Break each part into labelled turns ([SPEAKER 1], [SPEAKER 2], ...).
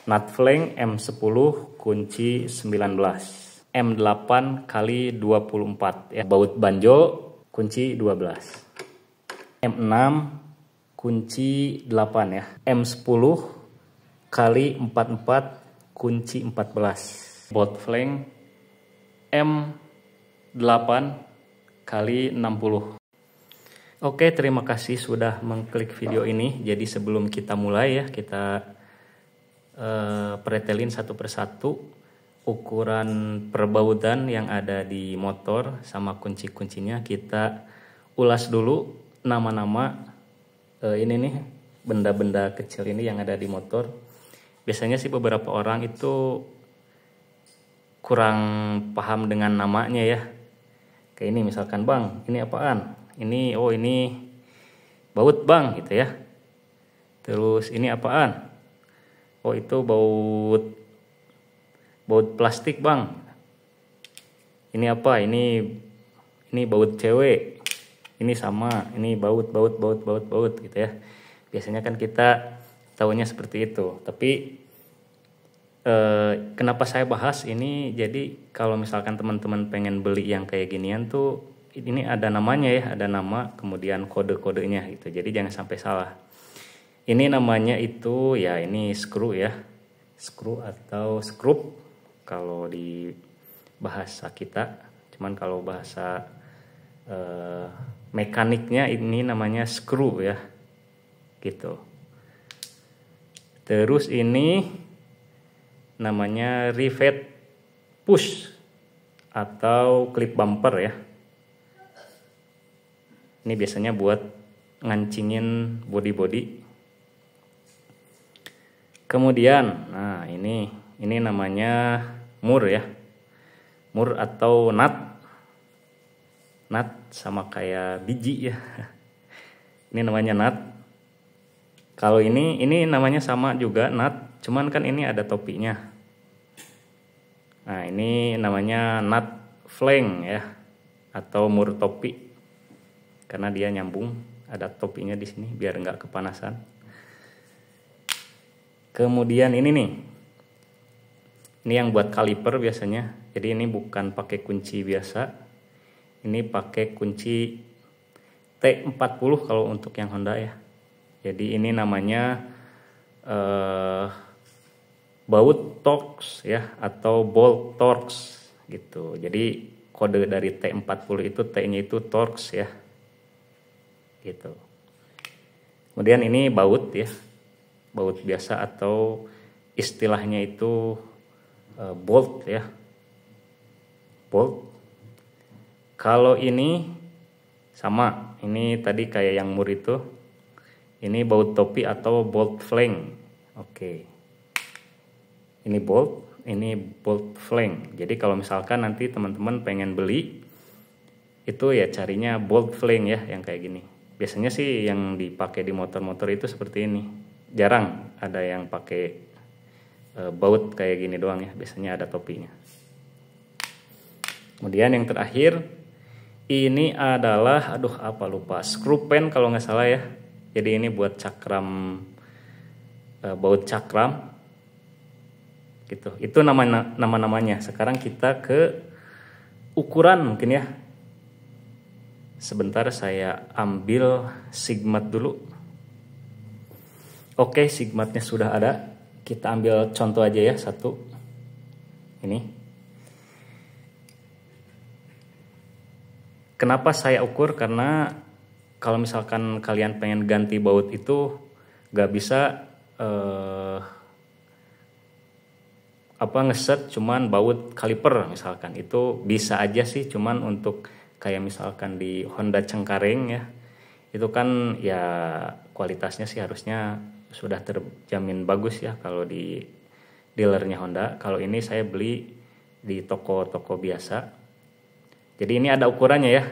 [SPEAKER 1] nut flank M10 kunci 19, M8 kali 24 ya. Baut banjo kunci 12, M6 kunci 8 ya, M10 kali 44 kunci 14, baut flank M8 kali 60. Oke, terima kasih sudah mengklik video ini. Jadi sebelum kita mulai ya, kita pretelin satu persatu ukuran perbautan yang ada di motor sama kunci-kuncinya. Kita ulas dulu nama-nama ini nih, benda-benda kecil ini yang ada di motor. Biasanya sih beberapa orang itu kurang paham dengan namanya ya. Kayak ini misalkan, bang, ini apaan? Ini, oh ini baut bang gitu ya. Terus ini apaan? Oh itu baut plastik bang. Ini apa? Ini baut cewek. Ini sama, ini baut gitu ya. Biasanya kan kita tahunya seperti itu. Tapi kenapa saya bahas ini? Jadi kalau misalkan teman-teman pengen beli yang kayak ginian tuh, ini ada namanya ya, ada nama kemudian kode-kodenya gitu. Jadi jangan sampai salah. Ini namanya itu ya, ini screw ya, screw atau skrup kalau di bahasa kita. Cuman kalau bahasa mekaniknya ini namanya screw ya, gitu. Terus ini namanya rivet push atau clip bumper ya. Ini biasanya buat ngancingin body-body. Kemudian, nah ini namanya mur ya, mur atau nut. Nut sama kayak biji ya. Ini namanya nut. Kalau ini namanya sama juga nut, cuman kan ini ada topinya. Nah ini namanya nut flank ya, atau mur topi. Karena dia nyambung, ada topinya di sini biar nggak kepanasan. Kemudian ini nih, ini yang buat kaliper biasanya. Jadi ini bukan pakai kunci biasa, ini pakai kunci T40 kalau untuk yang Honda ya. Jadi ini namanya baut Torx ya, atau bolt Torx gitu. Jadi kode dari T40 itu, T-nya itu Torx ya, gitu. Kemudian ini baut ya, baut biasa atau istilahnya itu bolt ya, bolt. Kalau ini sama, ini tadi kayak yang mur itu, ini baut topi atau bolt flank. Oke, ini bolt, ini bolt flank. Jadi kalau misalkan nanti teman-teman pengen beli itu ya carinya bolt flank ya, yang kayak gini. Biasanya sih yang dipakai di motor-motor itu seperti ini. Jarang ada yang pakai baut kayak gini doang ya. Biasanya ada topinya. Kemudian yang terakhir, ini adalah, lupa, screw pen kalau nggak salah ya. Jadi ini buat cakram, baut cakram gitu. Itu nama-namanya. Sekarang kita ke ukuran mungkin ya. Sebentar saya ambil sigmat dulu. Oke, sigmatnya sudah ada. Kita ambil contoh aja ya, satu. Ini. Kenapa saya ukur? Karena kalau misalkan kalian pengen ganti baut itu gak bisa ngeset cuman baut kaliper misalkan. Itu bisa aja sih, cuman untuk kayak misalkan di Honda Cengkareng ya, itu kan ya kualitasnya sih harusnya sudah terjamin bagus ya kalau di dealernya Honda. Kalau ini saya beli di toko-toko biasa. Jadi ini ada ukurannya ya.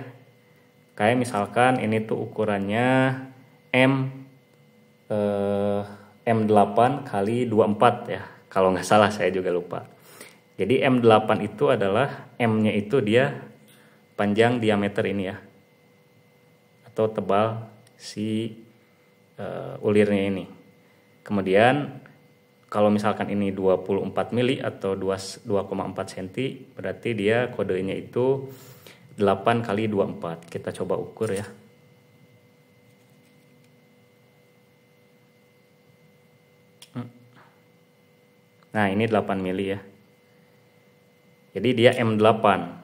[SPEAKER 1] Kayak misalkan ini tuh ukurannya M8 kali 24 ya. Kalau nggak salah, saya juga lupa. Jadi M8 itu adalah M-nya itu dia panjang diameter ini ya, atau tebal si ulirnya ini. Kemudian kalau misalkan ini 24 mili atau 2,4 cm, berarti dia kodenya itu 8 kali 24. Kita coba ukur ya. Nah, ini 8 mili ya. Jadi dia M8.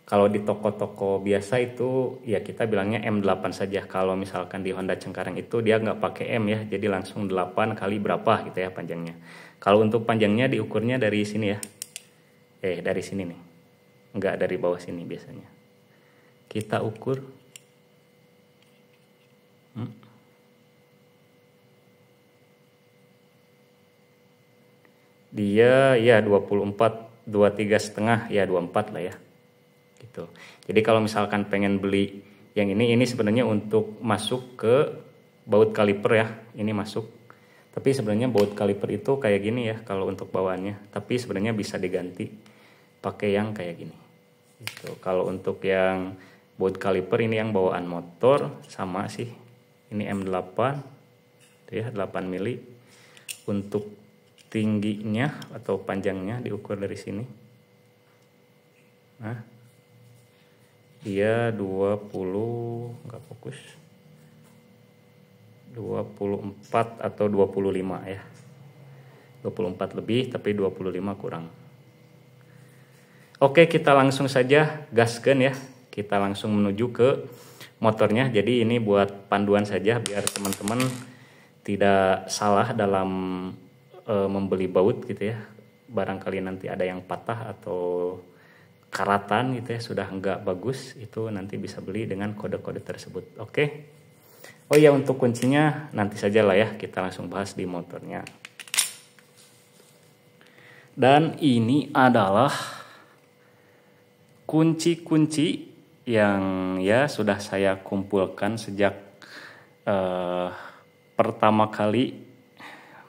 [SPEAKER 1] Kalau di toko-toko biasa itu ya kita bilangnya M8 saja. Kalau misalkan di Honda Cengkareng itu dia nggak pakai M ya, jadi langsung 8 kali berapa gitu ya panjangnya. Kalau untuk panjangnya diukurnya dari sini ya. Dari sini nih. Nggak dari bawah sini biasanya. Kita ukur. Dia ya 24, 23,5 ya 24 lah ya. Gitu. Jadi kalau misalkan pengen beli yang ini sebenarnya untuk masuk ke baut kaliper ya, ini masuk. Tapi sebenarnya baut kaliper itu kayak gini ya kalau untuk bawaannya. Tapi sebenarnya bisa diganti pakai yang kayak gini. Gitu. Kalau untuk yang baut kaliper ini yang bawaan motor sama sih. Ini M8, tuh ya 8 mili. Untuk tingginya atau panjangnya diukur dari sini. Nah. Dia 20, nggak fokus, 24 atau 25 ya, 24 lebih tapi 25 kurang. Oke, kita langsung saja gaskan ya, kita langsung menuju ke motornya. Jadi ini buat panduan saja biar teman-teman tidak salah dalam membeli baut gitu ya, barangkali nanti ada yang patah atau karatan gitu ya, sudah enggak bagus, itu nanti bisa beli dengan kode-kode tersebut. Oke. Oh ya, untuk kuncinya nanti saja lah ya, kita langsung bahas di motornya. Dan ini adalah kunci-kunci yang ya sudah saya kumpulkan sejak pertama kali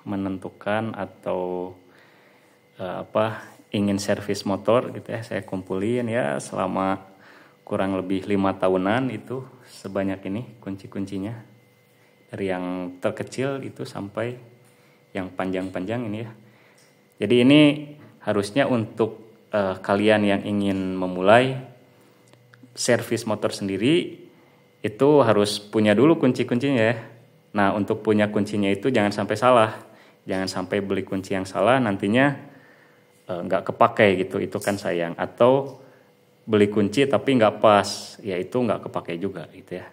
[SPEAKER 1] menentukan atau ingin servis motor gitu ya. Saya kumpulin ya selama kurang lebih 5 tahunan itu sebanyak ini kunci-kuncinya, dari yang terkecil itu sampai yang panjang-panjang ini ya. Jadi ini harusnya untuk kalian yang ingin memulai servis motor sendiri itu harus punya dulu kunci-kuncinya ya. Nah, untuk punya kuncinya itu jangan sampai salah, jangan sampai beli kunci yang salah nantinya nggak kepakai gitu, itu kan sayang. Atau beli kunci tapi nggak pas, ya itu nggak kepakai juga gitu ya.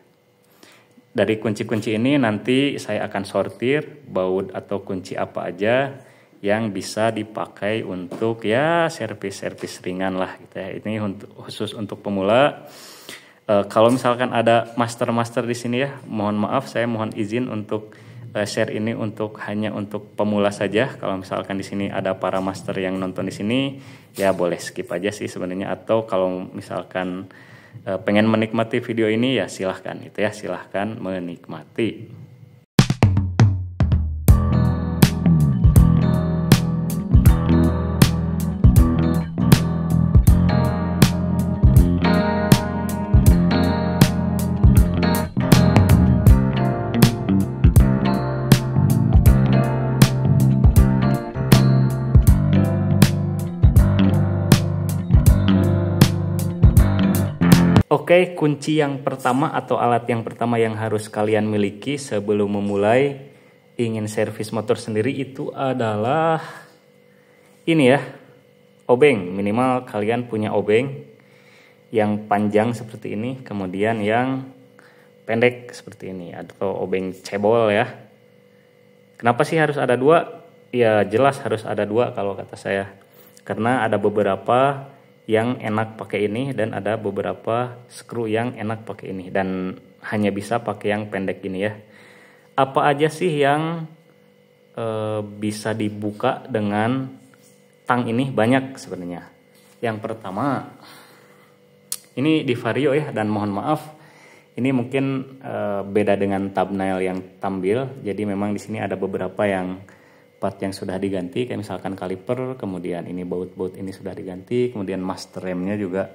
[SPEAKER 1] Dari kunci-kunci ini nanti saya akan sortir baut atau kunci apa aja yang bisa dipakai untuk ya servis-servis ringan lah gitu ya. Ini khusus untuk pemula. Kalau misalkan ada master-master di sini ya, mohon maaf, saya mohon izin untuk share ini hanya untuk pemula saja. Kalau misalkan di sini ada para master yang nonton di sini, ya boleh skip aja sih sebenarnya. Atau kalau misalkan pengen menikmati video ini ya silahkan gitu ya, silahkan menikmati. Oke, kunci yang pertama atau alat yang pertama yang harus kalian miliki sebelum memulai ingin servis motor sendiri itu adalah ini ya, obeng. Minimal kalian punya obeng yang panjang seperti ini, kemudian yang pendek seperti ini, atau obeng cebol ya. Kenapa sih harus ada dua? Ya jelas harus ada dua kalau kata saya, karena ada beberapa yang enak pakai ini dan ada beberapa skru yang enak pakai ini, dan hanya bisa pakai yang pendek ini ya. Apa aja sih yang bisa dibuka dengan tang ini? Banyak sebenarnya. Yang pertama ini di Vario ya, dan mohon maaf ini mungkin beda dengan thumbnail yang tampil. Jadi memang di sini ada beberapa yang part yang sudah diganti, kayak misalkan kaliper, kemudian ini baut-baut ini sudah diganti, kemudian master remnya juga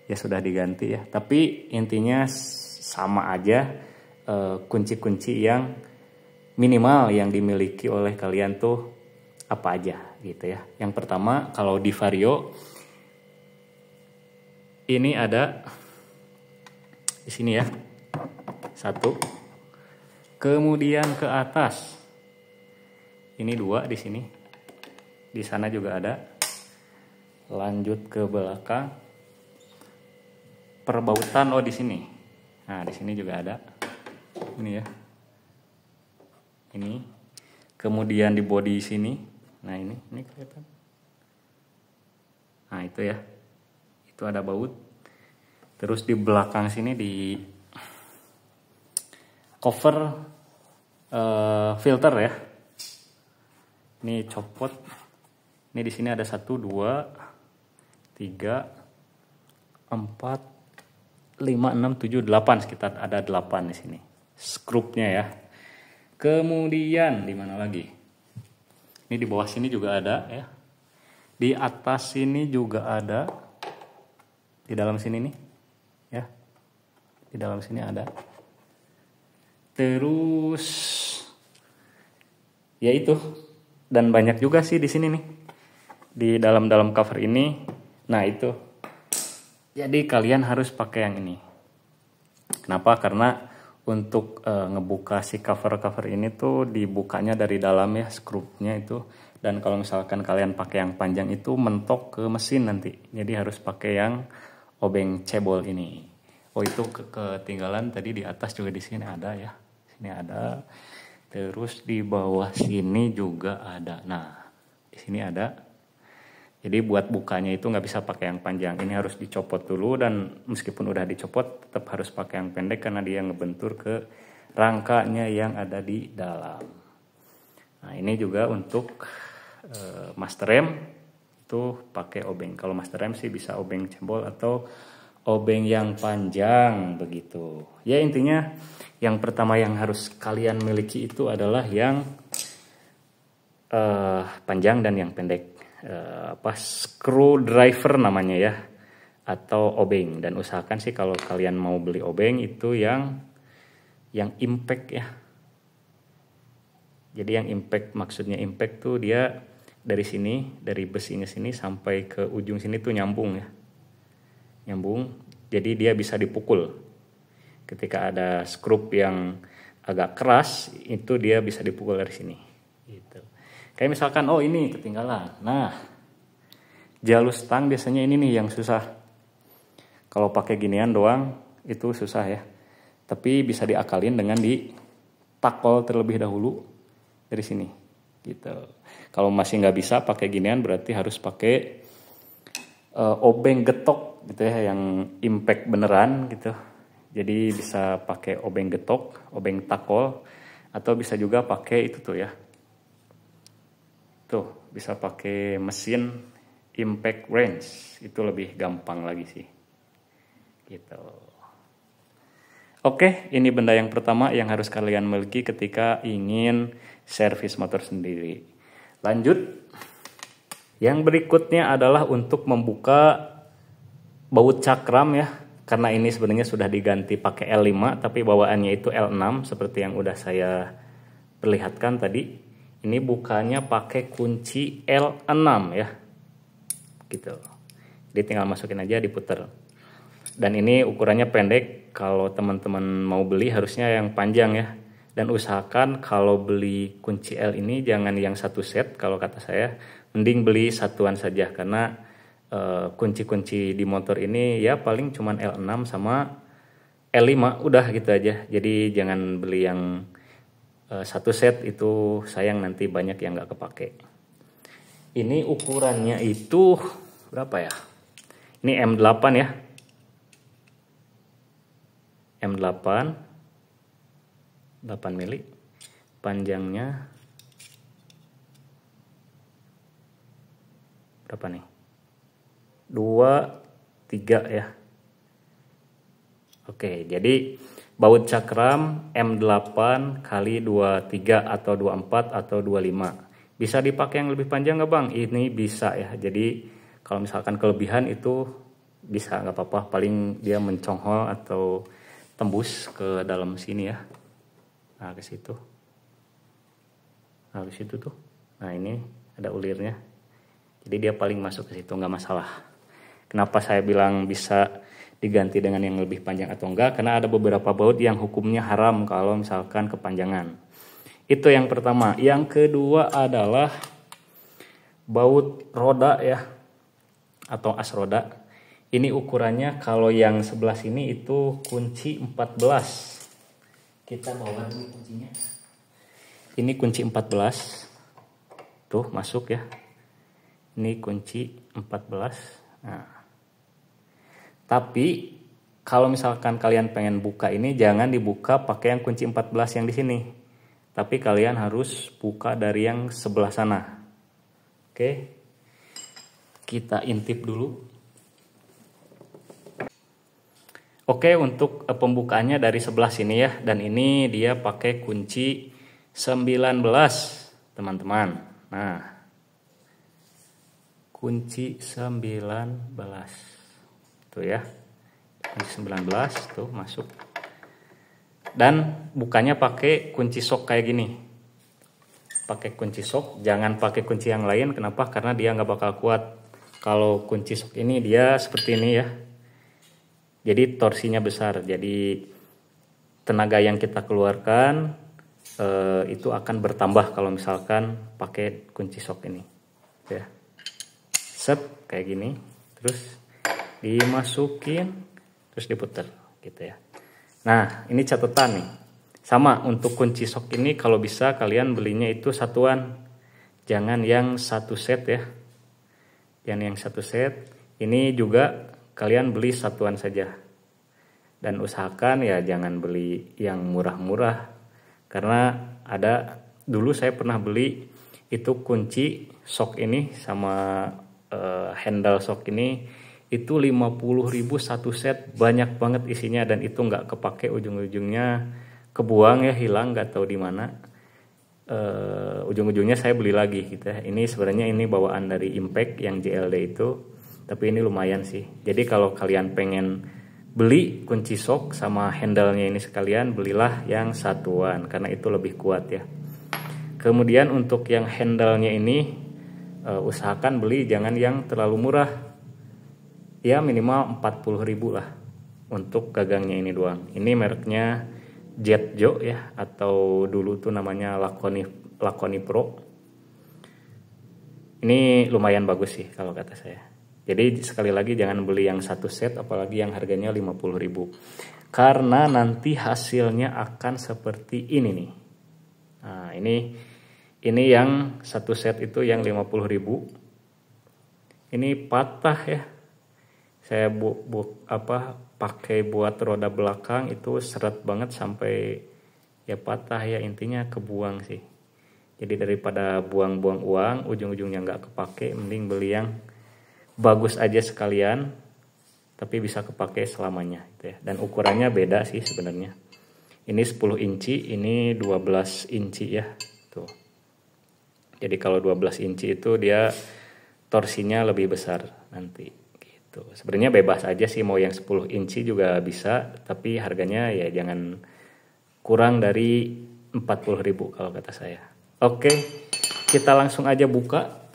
[SPEAKER 1] ya sudah diganti ya. Tapi intinya sama aja, kunci-kunci yang minimal yang dimiliki oleh kalian tuh apa aja gitu ya. Yang pertama kalau di Vario ini ada di sini ya, satu, kemudian ke atas ini dua di sini, di sana juga ada, lanjut ke belakang perbautan di sini, nah di sini juga ada, ini ya, ini, kemudian di bodi sini, nah ini kelihatan, nah itu ya, itu ada baut. Terus di belakang sini di cover filter ya, ini copot, ini di sini ada 1, 2, 3, 4, 5, 6, 7, 8, sekitar ada 8 di sini skrupnya ya. Kemudian di mana lagi? Ini di bawah sini juga ada ya. Di atas sini juga ada. Di dalam sini nih ya. Di dalam sini ada. Terus ya itu, dan banyak juga sih di sini nih. Di dalam cover ini. Nah, itu. Jadi kalian harus pakai yang ini. Kenapa? Karena untuk ngebuka si cover ini tuh dibukanya dari dalam ya, skrupnya itu. Dan kalau misalkan kalian pakai yang panjang itu mentok ke mesin nanti. Jadi harus pakai yang obeng cebol ini. Oh, itu ketinggalan tadi di atas juga, di sini ada ya. Sini ada. Terus di bawah sini juga ada. Nah, di sini ada. Jadi buat bukanya itu nggak bisa pakai yang panjang. Ini harus dicopot dulu, dan meskipun udah dicopot tetap harus pakai yang pendek karena dia ngebentur ke rangkanya yang ada di dalam. Nah, ini juga untuk master rem itu pakai obeng. Kalau master rem sih bisa obeng cebol atau obeng yang panjang begitu. Ya, intinya yang pertama yang harus kalian miliki itu adalah yang panjang dan yang pendek. Screwdriver namanya ya, atau obeng. Dan usahakan sih kalau kalian mau beli obeng itu yang impact ya. Jadi yang impact, maksudnya impact tuh dia dari sini, dari besinya sini sampai ke ujung sini tuh nyambung ya. Nyambung, jadi dia bisa dipukul. Ketika ada skrup yang agak keras, itu dia bisa dipukul dari sini. Gitu. Kayak misalkan, ini ketinggalan. Nah, jalus stang biasanya ini nih yang susah. Kalau pakai ginian doang, itu susah ya. Tapi bisa diakalin dengan ditakol terlebih dahulu dari sini. Gitu. Kalau masih nggak bisa pakai ginian, berarti harus pakai obeng getok gitu ya, yang impact beneran gitu. Jadi bisa pakai obeng getok, obeng takol, atau bisa juga pakai itu tuh ya. Tuh, bisa pakai mesin impact wrench. Itu lebih gampang lagi sih. Gitu. Oke, ini benda yang pertama yang harus kalian miliki ketika ingin servis motor sendiri. Lanjut. Yang berikutnya adalah untuk membuka baut cakram ya. Karena ini sebenarnya sudah diganti pakai L5, tapi bawaannya itu L6 seperti yang udah saya perlihatkan tadi. Ini bukanya pakai kunci L6 ya. Gitu. Jadi tinggal masukin aja, diputer. Dan ini ukurannya pendek. Kalau teman-teman mau beli harusnya yang panjang ya. Dan usahakan kalau beli kunci L ini jangan yang satu set, kalau kata saya. Mending beli satuan saja, karena kunci-kunci di motor ini ya paling cuman L6 sama L5, udah gitu aja. Jadi jangan beli yang satu set, itu sayang nanti banyak yang nggak kepake. Ini ukurannya itu berapa ya? Ini M8 ya. M8 8 mili. Panjangnya berapa nih? 2, 3 ya. Oke, jadi baut cakram M8 kali 23 atau 24 atau 25. Bisa dipakai yang lebih panjang nggak bang? Ini bisa ya. Jadi kalau misalkan kelebihan itu bisa, nggak apa-apa. Paling dia menconghol atau tembus ke dalam sini ya. Nah, ke situ. Nah, ke situ tuh. Nah, ini ada ulirnya. Jadi dia paling masuk ke situ, nggak masalah. Kenapa saya bilang bisa diganti dengan yang lebih panjang atau enggak? Karena ada beberapa baut yang hukumnya haram kalau misalkan kepanjangan. Itu yang pertama. Yang kedua adalah baut roda ya, atau as roda. Ini ukurannya kalau yang sebelah sini itu kunci 14. Kita bawa dulu kuncinya. Ini kunci 14. Tuh masuk ya. Ini kunci 14. Nah. Tapi kalau misalkan kalian pengen buka ini, jangan dibuka pakai yang kunci 14 yang di sini. Tapi kalian harus buka dari yang sebelah sana. Oke. Kita intip dulu. Oke, untuk pembukaannya dari sebelah sini ya. Dan ini dia pakai kunci 19, teman-teman. Nah, kunci 19 tuh ya, kunci 19 tuh masuk. Dan bukanya pakai kunci sok kayak gini, pakai kunci sok, jangan pakai kunci yang lain. Kenapa? Karena dia nggak bakal kuat. Kalau kunci sok ini dia seperti ini ya, jadi torsinya besar, jadi tenaga yang kita keluarkan itu akan bertambah kalau misalkan pakai kunci sok ini ya. Set kayak gini, terus dimasukin, terus diputer gitu ya. Nah, ini catatan nih, sama untuk kunci sok ini kalau bisa kalian belinya itu satuan, jangan yang satu set ya, jangan yang satu set. Ini juga kalian beli satuan saja, dan usahakan ya jangan beli yang murah-murah. Karena ada dulu saya pernah beli itu kunci sok ini sama handle sok ini itu 50.000 satu set, banyak banget isinya, dan itu nggak kepake, ujung-ujungnya kebuang ya, hilang nggak tahu di mana. Ujung-ujungnya saya beli lagi gitu ya. Ini sebenarnya ini bawaan dari Impact yang JLD itu, tapi ini lumayan sih. Jadi kalau kalian pengen beli kunci sok sama handle-nya ini sekalian, belilah yang satuan karena itu lebih kuat ya. Kemudian untuk yang handle-nya ini usahakan beli jangan yang terlalu murah. Ya minimal 40.000 lah untuk gagangnya ini doang. Ini mereknya Jetjo ya, atau dulu tuh namanya Laconi Pro. Ini lumayan bagus sih kalau kata saya. Jadi sekali lagi jangan beli yang satu set, apalagi yang harganya 50.000. Karena nanti hasilnya akan seperti ini nih. Nah, ini yang satu set itu yang 50.000. Ini patah ya. Saya pakai buat roda belakang itu seret banget sampai ya patah ya, intinya kebuang sih. Jadi daripada buang-buang uang, ujung-ujungnya nggak kepake, mending beli yang bagus aja sekalian, tapi bisa kepake selamanya gitu ya. Dan ukurannya beda sih sebenarnya. Ini 10 inci, ini 12 inci ya. Tuh. Jadi kalau 12 inci itu dia torsinya lebih besar nanti gitu. Sebenarnya bebas aja sih, mau yang 10 inci juga bisa, tapi harganya ya jangan kurang dari 40.000 kalau kata saya. Oke, kita langsung aja buka.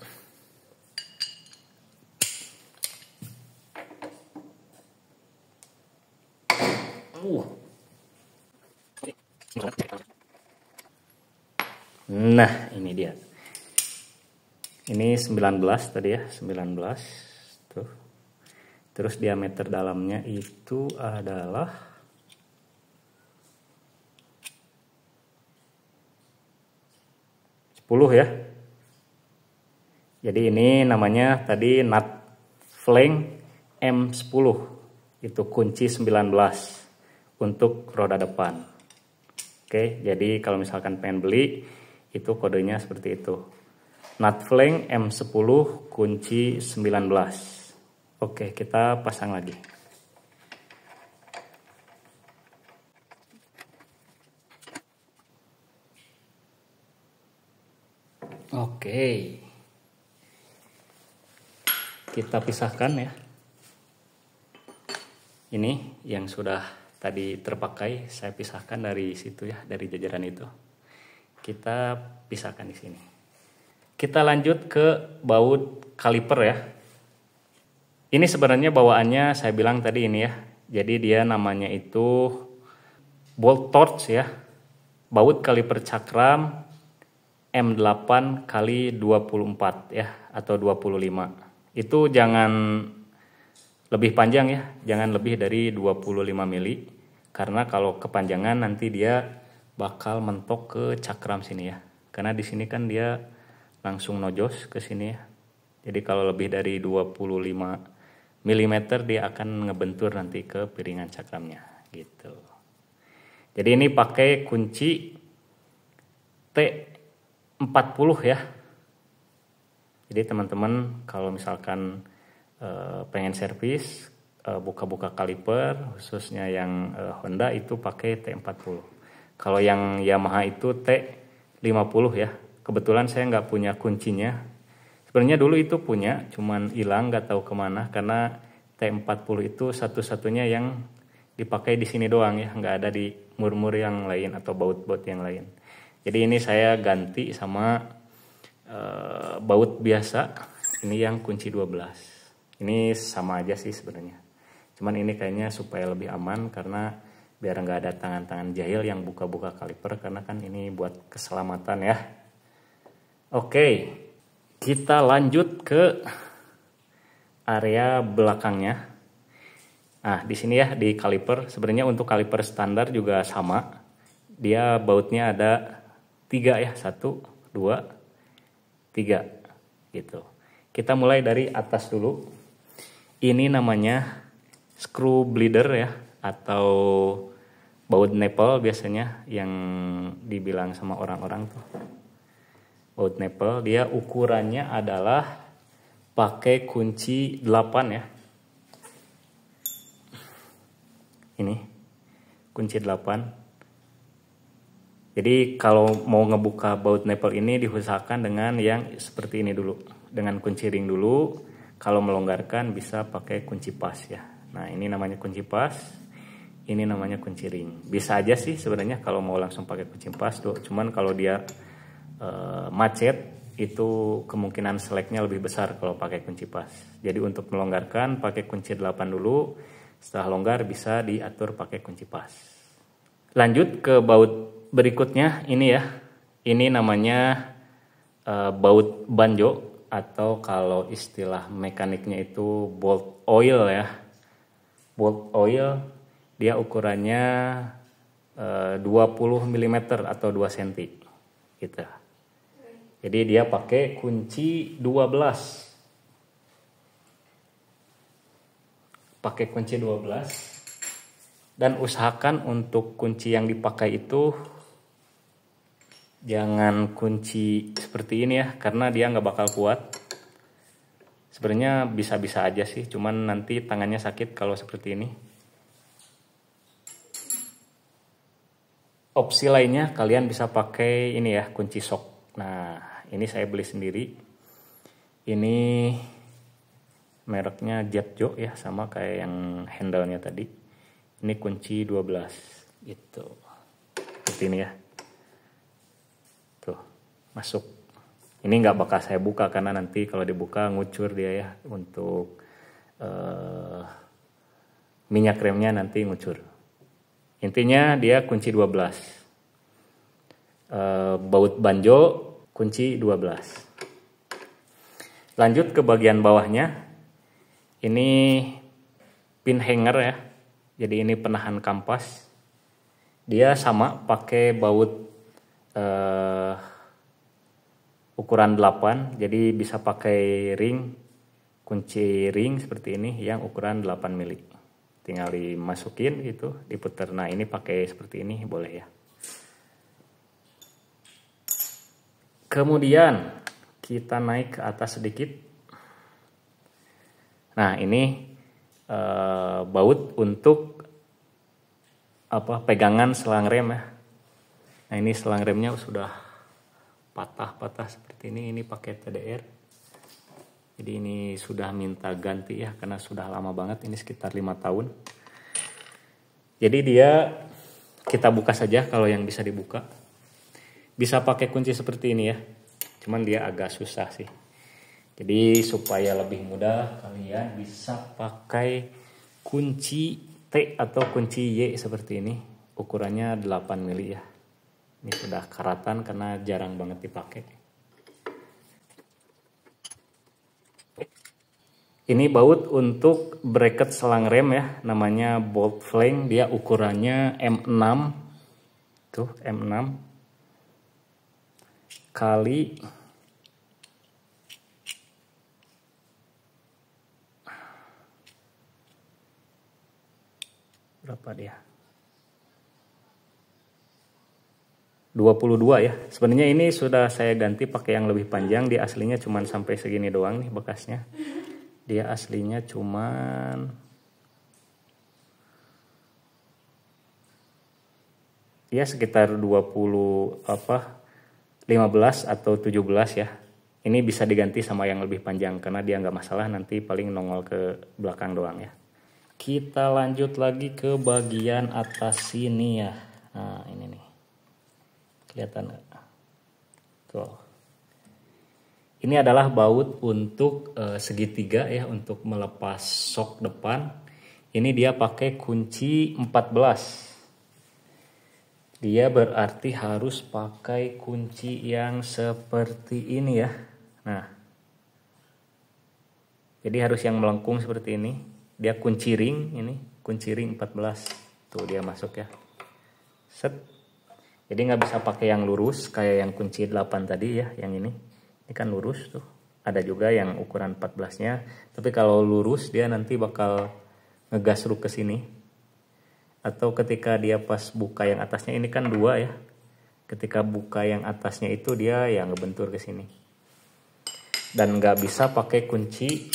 [SPEAKER 1] Nah, ini dia. Ini 19 tadi ya, 19 tuh. Terus diameter dalamnya itu adalah 10 ya. Jadi ini namanya tadi nut flank M10. Itu kunci 19 untuk roda depan. Oke, jadi kalau misalkan pengen beli itu kodenya seperti itu. Nut flank M10 kunci 19. Oke, kita pasang lagi. Oke. Kita pisahkan ya. Ini yang sudah tadi terpakai saya pisahkan dari situ ya, dari jajaran itu. Kita pisahkan di sini. Kita lanjut ke baut kaliper ya. Ini sebenarnya bawaannya saya bilang tadi ini ya. Jadi dia namanya itu bolt torch ya. Baut kaliper cakram M8 kali 24 ya atau 25. Itu jangan lebih panjang ya, jangan lebih dari 25 mili. Karena kalau kepanjangan nanti dia bakal mentok ke cakram sini ya. Karena di sini kan dia langsung nojos ke sini ya. Jadi kalau lebih dari 25 mm dia akan ngebentur nanti ke piringan cakramnya gitu. Jadi ini pakai kunci T40 ya. Jadi teman-teman kalau misalkan pengen servis buka-buka kaliper khususnya yang Honda itu pakai T40. Kalau yang Yamaha itu T50 ya. Kebetulan saya nggak punya kuncinya. Sebenarnya dulu itu punya, cuman hilang nggak tahu kemana karena T40 itu satu-satunya yang dipakai di sini doang ya, nggak ada di mur-mur yang lain atau baut-baut yang lain. Jadi ini saya ganti sama baut biasa, ini yang kunci 12. Ini sama aja sih sebenarnya. Cuman ini kayaknya supaya lebih aman karena biar nggak ada tangan-tangan jahil yang buka-buka kaliper karena kan ini buat keselamatan ya. Oke, kita lanjut ke area belakangnya. Nah, di sini ya di kaliper, sebenarnya untuk kaliper standar juga sama. Dia bautnya ada 3 ya, 1, 2, 3 gitu. Kita mulai dari atas dulu. Ini namanya screw bleeder ya atau baut nipple biasanya yang dibilang sama orang-orang tuh. Baut nipple, dia ukurannya adalah pakai kunci 8 ya. Ini kunci 8. Jadi kalau mau ngebuka baut nipple ini diusahakan dengan yang seperti ini dulu. Dengan kunci ring dulu. Kalau melonggarkan bisa pakai kunci pas ya. Nah ini namanya kunci pas. Ini namanya kunci ring. Bisa aja sih sebenarnya kalau mau langsung pakai kunci pas. Cuman kalau dia macet itu kemungkinan seleknya lebih besar kalau pakai kunci pas. Jadi untuk melonggarkan pakai kunci 8 dulu. Setelah longgar bisa diatur pakai kunci pas. Lanjut ke baut berikutnya ini ya. Ini namanya baut banjo atau kalau istilah mekaniknya itu bolt oil ya. Bolt oil dia ukurannya 20 mm atau 2 cm gitu. Jadi dia pakai kunci 12. Pakai kunci 12. Dan usahakan untuk kunci yang dipakai itu jangan kunci seperti ini ya, karena dia nggak bakal kuat. Sebenarnya bisa-bisa aja sih, cuman nanti tangannya sakit kalau seperti ini. Opsi lainnya kalian bisa pakai ini ya, kunci sok. Nah, ini saya beli sendiri. Ini mereknya Jetjo ya, sama kayak yang handle-nya tadi. Ini kunci 12 gitu. Seperti ini ya. Tuh, masuk. Ini nggak bakal saya buka karena nanti kalau dibuka ngucur dia ya untuk minyak remnya nanti ngucur. Intinya dia kunci 12. Baut banjo kunci 12. Lanjut ke bagian bawahnya. Ini pin hanger ya. Jadi ini penahan kampas. Dia sama pakai baut ukuran 8. Jadi bisa pakai ring, kunci ring seperti ini yang ukuran 8 mili. Tinggal dimasukin gitu, diputer. Nah ini pakai seperti ini boleh ya. Kemudian kita naik ke atas sedikit. Nah ini baut untuk pegangan selang rem ya. Nah ini selang remnya sudah patah-patah seperti ini pakai TDR. Jadi ini sudah minta ganti ya karena sudah lama banget, ini sekitar 5 tahun. Jadi dia kita buka saja kalau yang bisa dibuka. Bisa pakai kunci seperti ini ya. cuman dia agak susah sih. Jadi supaya lebih mudah kalian bisa pakai kunci T atau kunci Y seperti ini. Ukurannya 8 mili ya. Ini sudah karatan karena jarang banget dipakai. Ini baut untuk bracket selang rem ya, namanya bolt flank. Dia ukurannya M6. Tuh, M6 kali berapa dia? 22 ya. Sebenarnya ini sudah saya ganti pakai yang lebih panjang. Dia aslinya cuman sampai segini doang nih bekasnya. Dia aslinya cuman ya sekitar 15 atau 17 ya. Ini bisa diganti sama yang lebih panjang karena dia nggak masalah, nanti paling nongol ke belakang doang ya. Kita lanjut lagi ke bagian atas sini ya. Nah, ini nih. Kelihatan nggak? Tuh. Ini adalah baut untuk segitiga ya, untuk melepas sok depan. Ini dia pakai kunci 14. Dia berarti harus pakai kunci yang seperti ini ya. Nah. Jadi harus yang melengkung seperti ini. Dia kunci ring ini, kunci ring 14. Tuh dia masuk ya. Set. Jadi nggak bisa pakai yang lurus kayak yang kunci 8 tadi ya, yang ini. Ini kan lurus tuh. Ada juga yang ukuran 14-nya, tapi kalau lurus dia nanti bakal ngegasruk ke sini. Atau ketika dia pas buka yang atasnya, ini kan 2 ya. Ketika buka yang atasnya itu dia yang ngebentur ke sini. Dan nggak bisa pakai kunci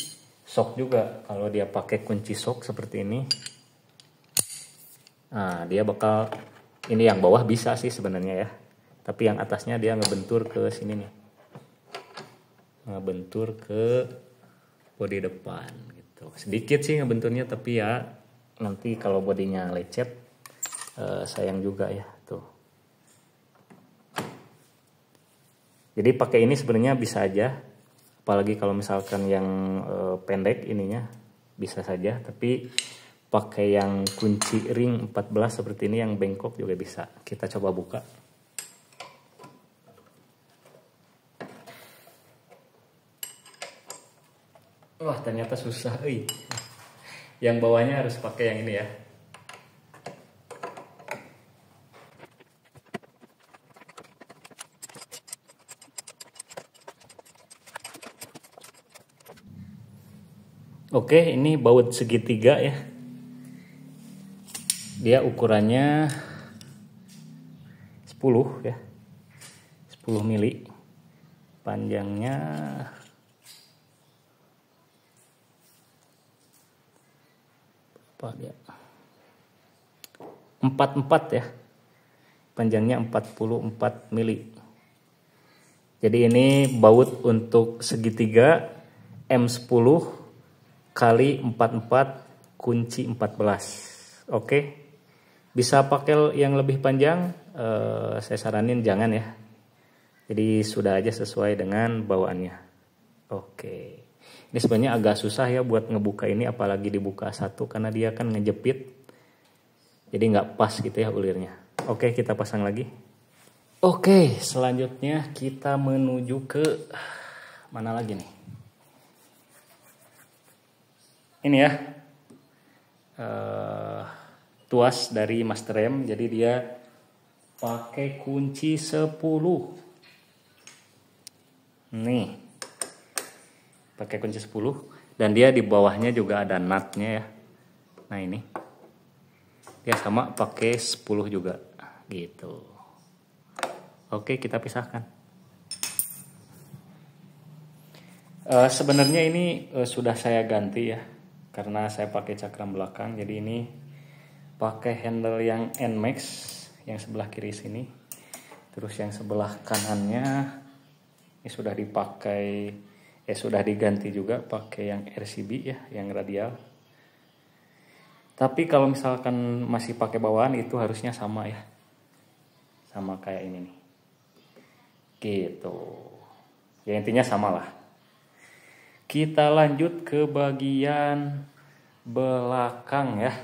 [SPEAKER 1] sok juga. Kalau dia pakai kunci sok seperti ini, nah dia bakal, ini yang bawah bisa sih sebenarnya ya, tapi yang atasnya dia ngebentur ke sini nih, ngebentur ke bodi depan gitu. Sedikit sih ngebenturnya, tapi ya nanti kalau bodinya lecet sayang juga ya tuh. Jadi pakai ini sebenarnya bisa aja, apalagi kalau misalkan yang pendek ininya bisa saja, tapi pakai yang kunci ring 14 seperti ini yang bengkok juga bisa. Kita coba buka. Wah, ternyata susah. Yang bawahnya harus pakai yang ini ya. Oke, ini baut segitiga ya. Dia ukurannya 10 ya. 10 mili. Panjangnya apa dia? 44 ya. Panjangnya 44 mili. Jadi ini baut untuk segitiga M10 kali 44 kunci 14. Oke. Bisa pakai yang lebih panjang, saya saranin jangan ya. Jadi sudah aja sesuai dengan bawaannya. Oke. Ini sebenarnya agak susah ya buat ngebuka ini, apalagi dibuka satu karena dia kan ngejepit. Jadi nggak pas gitu ya ulirnya. Oke, kita pasang lagi. Oke, selanjutnya kita menuju ke mana lagi nih? Ini ya. Tuas dari master rem, jadi dia pakai kunci 10. Nih. Pakai kunci 10 dan dia di bawahnya juga ada nutnya ya. Nah, ini. Dia sama pakai 10 juga gitu. Oke, kita pisahkan. Sebenarnya ini sudah saya ganti ya, karena saya pakai cakram belakang. Jadi ini pakai handle yang NMAX yang sebelah kiri sini. Terus yang sebelah kanannya ini sudah dipakai, sudah diganti juga pakai yang RCB ya, yang radial. Tapi kalau misalkan masih pakai bawaan itu harusnya sama ya, sama kayak ini nih. Gitu. Ya intinya sama lah. Kita lanjut ke bagian belakang ya.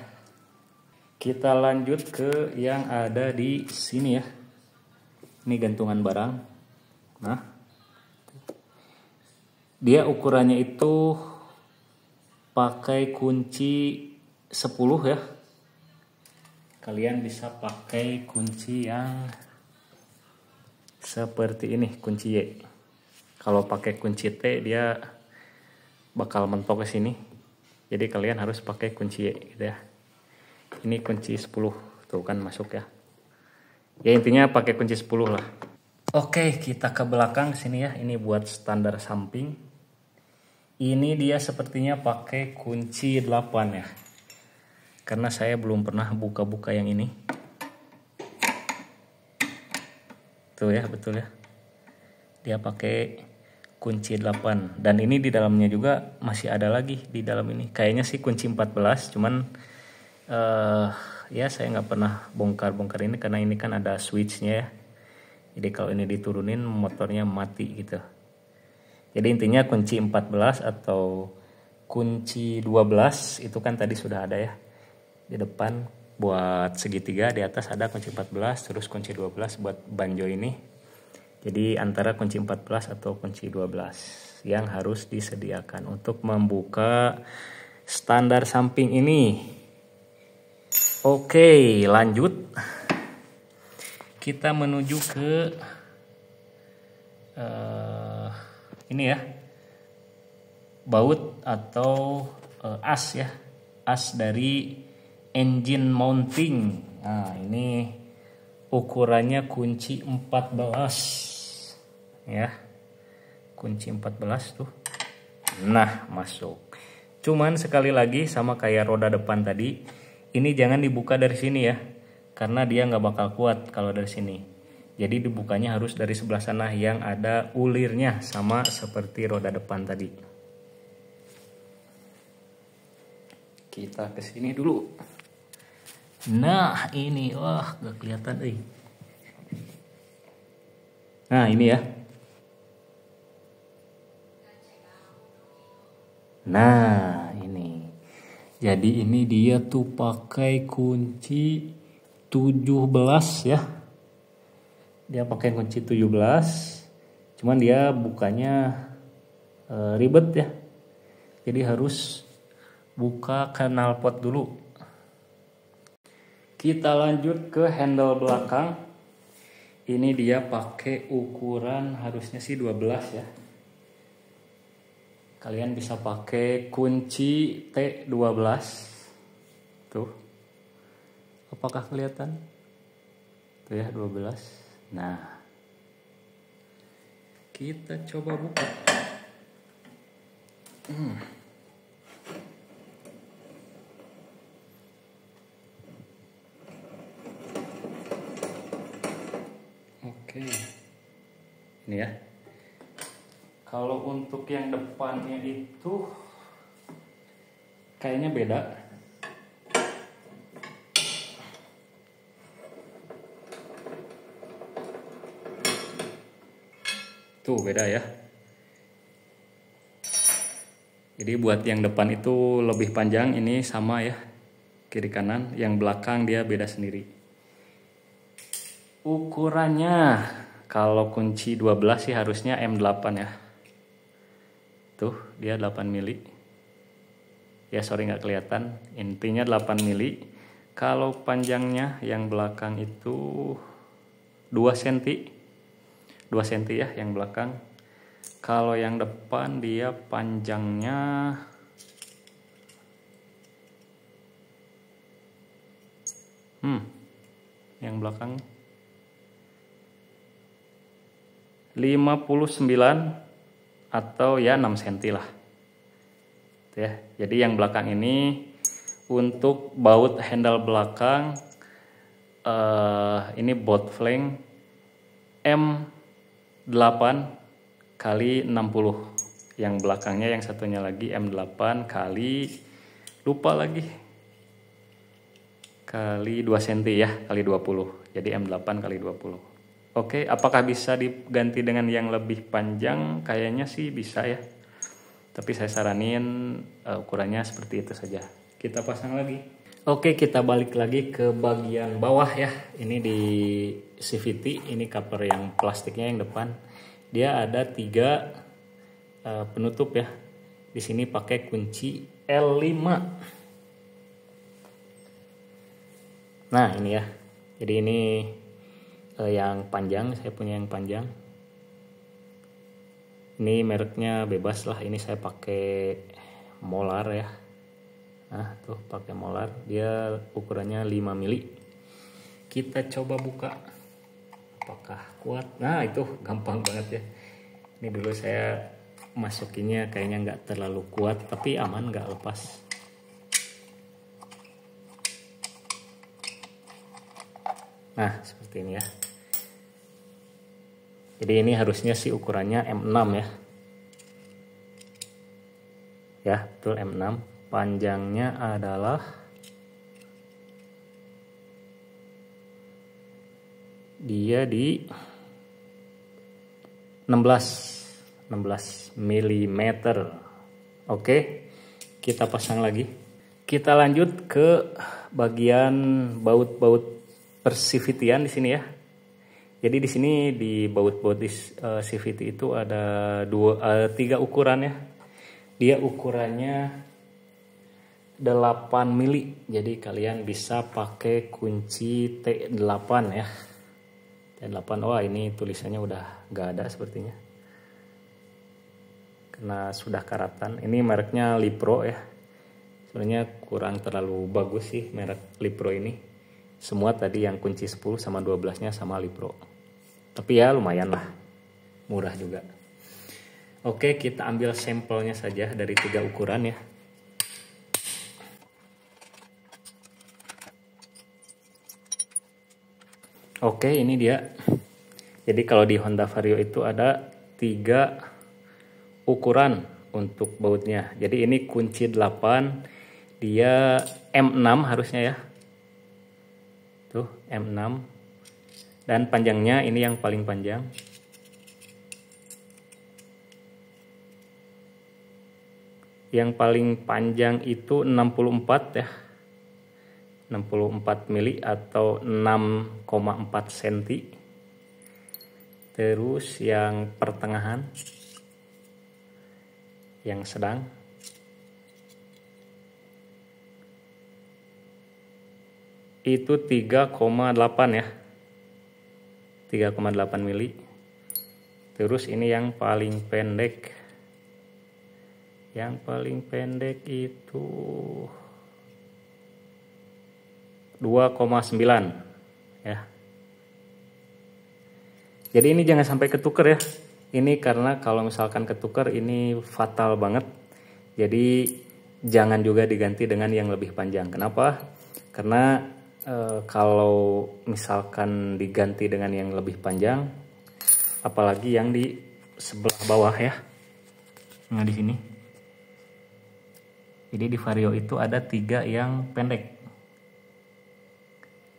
[SPEAKER 1] Kita lanjut ke yang ada di sini ya. Ini gantungan barang. Nah, dia ukurannya itu pakai kunci 10 ya. Kalian bisa pakai kunci yang seperti ini, kunci Y. Kalau pakai kunci T dia bakal mentok ke sini. Jadi kalian harus pakai kunci Y gitu ya. Ini kunci 10 tuh kan masuk ya. Ya intinya pakai kunci 10 lah. Oke, kita ke belakang sini ya. Ini buat standar samping. Ini dia sepertinya pakai kunci 8 ya. Karena saya belum pernah buka-buka yang ini. Tuh ya, betul ya. Dia pakai kunci 8 dan ini di dalamnya juga masih ada lagi di dalam ini. Kayaknya sih kunci 14, cuman ya saya nggak pernah bongkar-bongkar ini karena ini kan ada switchnya ya. Jadi kalau ini diturunin motornya mati gitu. Jadi intinya kunci 14 atau kunci 12 itu kan tadi sudah ada ya. Di depan buat segitiga, di atas ada kunci 14, terus kunci 12 buat banjo ini. Jadi antara kunci 14 atau kunci 12 yang harus disediakan untuk membuka standar samping ini. Oke, lanjut. Kita menuju ke ini ya. Baut atau as ya. As dari engine mounting. Nah, ini ukurannya kunci 14. Ya, kunci 14 tuh. Nah, masuk. Cuman sekali lagi sama kayak roda depan tadi, ini jangan dibuka dari sini ya, karena dia nggak bakal kuat kalau dari sini. Jadi dibukanya harus dari sebelah sana yang ada ulirnya, sama seperti roda depan tadi. Kita ke sini dulu. Nah, ini wah nggak kelihatan Nah, ini ya. Nah, ini. Jadi ini dia tuh pakai kunci 17 ya. Dia pakai kunci 17. Cuman dia bukanya ribet ya. Jadi harus buka knalpot dulu. Kita lanjut ke handle belakang. Ini dia pakai ukuran harusnya sih 12 ya. Kalian bisa pakai kunci T12. Tuh. Apakah kelihatan? Tuh ya 12. Nah. Kita coba buka. Oke. Ini ya. Kalau untuk yang depannya itu kayaknya beda. Tuh beda ya. Jadi buat yang depan itu lebih panjang, ini sama ya. Kiri kanan, yang belakang dia beda sendiri. Ukurannya kalau kunci 12 sih harusnya M8 ya. Tuh dia 8 mili. Ya sorry nggak kelihatan. Intinya 8 mili. Kalau panjangnya yang belakang itu 2 cm. 2 cm ya yang belakang. Kalau yang depan dia panjangnya yang belakang 59 atau ya 6 cm lah. Ya, jadi yang belakang ini untuk baut handle belakang ini bolt flank M8 kali 60. Yang belakangnya yang satunya lagi M8 kali lupa lagi kali 2 cm ya, kali 20. Jadi M8 kali 20. Oke, apakah bisa diganti dengan yang lebih panjang? Kayaknya sih bisa ya. Tapi saya saranin ukurannya seperti itu saja. Kita pasang lagi. Oke, kita balik lagi ke bagian bawah ya. Ini di CVT, ini cover yang plastiknya yang depan. Dia ada 3 penutup ya. Di sini pakai kunci L5. Nah, ini ya. Jadi ini yang panjang, saya punya yang panjang. Ini mereknya bebas lah, ini saya pakai molar ya. Nah tuh pakai molar, dia ukurannya 5 mili. Kita coba buka apakah kuat. Nah itu gampang banget ya. Ini dulu saya masukinnya kayaknya nggak terlalu kuat, tapi aman, nggak lepas. Nah seperti ini ya. Jadi ini harusnya sih ukurannya M6 ya. Ya, betul M6. Panjangnya adalah dia di 16 mm. Oke, kita pasang lagi. Kita lanjut ke bagian baut-baut persivitian di sini ya. Jadi di sini di baut-baut CVT itu ada 3 ukuran ya. Dia ukurannya 8 mili. Jadi kalian bisa pakai kunci T8 ya. T8. Wah, ini tulisannya udah nggak ada sepertinya. Karena sudah karatan. Ini mereknya Lipro ya. Sebenarnya kurang terlalu bagus sih merek Lipro ini. Semua tadi yang kunci 10 sama 12-nya sama Lipro. Tapi ya lumayan lah, murah juga. Oke, kita ambil sampelnya saja dari 3 ukuran ya. Oke, ini dia. Jadi kalau di Honda Vario itu ada 3 ukuran untuk bautnya. Jadi ini kunci 8, dia M6 harusnya ya. Tuh, M6. Dan panjangnya ini yang paling panjang. Yang paling panjang itu 64 ya. 64 mili atau 6,4 cm. Terus yang pertengahan, yang sedang, itu 3,8 ya. 3,8 mili. Terus ini yang paling pendek. Yang paling pendek itu 2,9 ya. Jadi ini jangan sampai ketuker ya. Ini karena kalau misalkan ketuker ini fatal banget. Jadi jangan juga diganti dengan yang lebih panjang. Kenapa? Karena kalau misalkan diganti dengan yang lebih panjang, apalagi yang di sebelah bawah ya. Nah di sini. Jadi di Vario itu ada 3 yang pendek.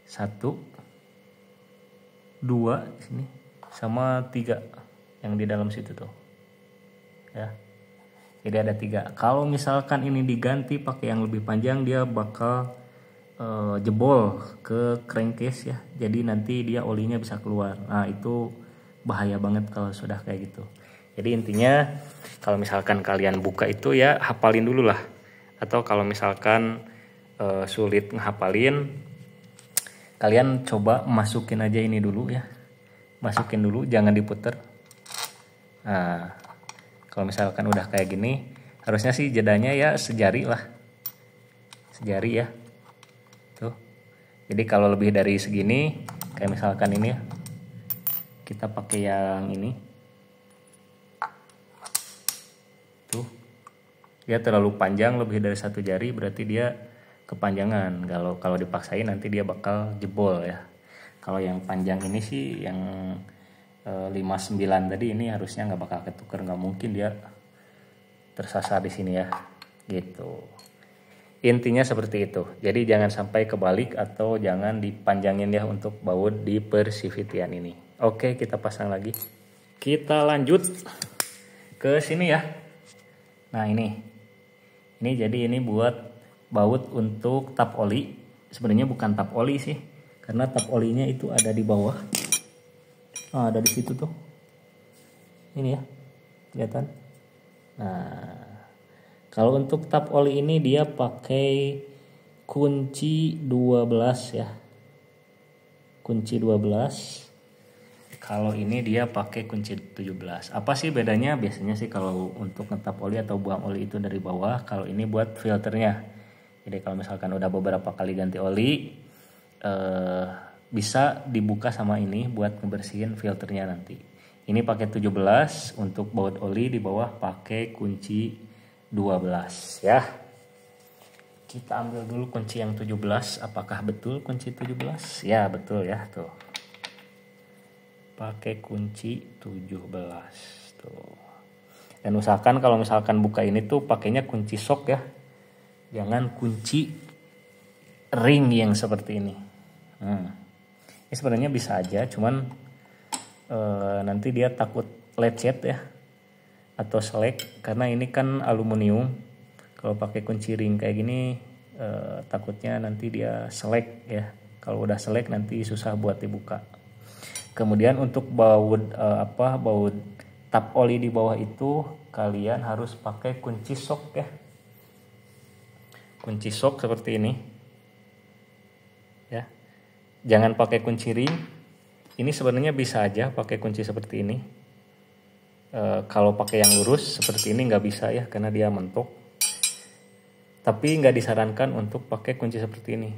[SPEAKER 1] 1, 2 di sini, sama 3 yang di dalam situ tuh. Ya. Jadi ada 3. Kalau misalkan ini diganti pakai yang lebih panjang, dia bakal jebol ke crankcase ya. Jadi nanti dia olinya bisa keluar. Nah itu bahaya banget kalau sudah kayak gitu. Jadi intinya kalau misalkan kalian buka itu ya hafalin dulu lah. Atau kalau misalkan sulit ngehafalin, kalian coba masukin aja ini dulu ya. Masukin dulu, jangan diputer. Nah kalau misalkan udah kayak gini, harusnya sih jedanya ya sejari lah. Sejari ya. Tuh. Jadi kalau lebih dari segini, kayak misalkan ini ya, kita pakai yang ini. Tuh. Dia terlalu panjang, lebih dari 1 jari, berarti dia kepanjangan. Kalau dipaksain nanti dia bakal jebol ya. Kalau yang panjang ini sih yang 59 tadi ini harusnya nggak bakal ketuker, nggak mungkin dia tersasar di sini ya. Gitu. Intinya seperti itu. Jadi jangan sampai kebalik atau jangan dipanjangin ya untuk baut di persivitian ini. Oke, kita pasang lagi. Kita lanjut ke sini ya. Nah ini jadi ini buat baut untuk tap oli. Sebenarnya bukan tap oli sih, karena tap olinya itu ada di bawah. Nah, ada di situ tuh. Ini ya, kelihatan. Nah, kalau untuk tap oli ini dia pakai kunci 12 ya. Kunci 12. Kalau ini dia pakai kunci 17. Apa sih bedanya? Biasanya sih kalau untuk ngetap oli atau buang oli itu dari bawah. Kalau ini buat filternya. Jadi kalau misalkan udah beberapa kali ganti oli, bisa dibuka sama ini buat ngebersihin filternya nanti. Ini pakai 17, untuk baut oli di bawah pakai kunci 12 ya. Kita ambil dulu kunci yang 17. Apakah betul kunci 17? Ya betul ya tuh. Pakai kunci 17 tuh. Dan usahakan kalau misalkan buka ini tuh pakainya kunci sok ya, jangan kunci ring yang seperti ini. Ini sebenarnya bisa aja, cuman nanti dia takut lecet ya atau selek, karena ini kan aluminium. Kalau pakai kunci ring kayak gini takutnya nanti dia selek ya. Kalau udah selek nanti susah buat dibuka. Kemudian untuk baut baut tap oli di bawah itu kalian harus pakai kunci sok ya. Kunci sok seperti ini. Ya. Jangan pakai kunci ring. Ini sebenarnya bisa aja pakai kunci seperti ini. Kalau pakai yang lurus seperti ini nggak bisa ya, karena dia mentok. Tapi nggak disarankan untuk pakai kunci seperti ini.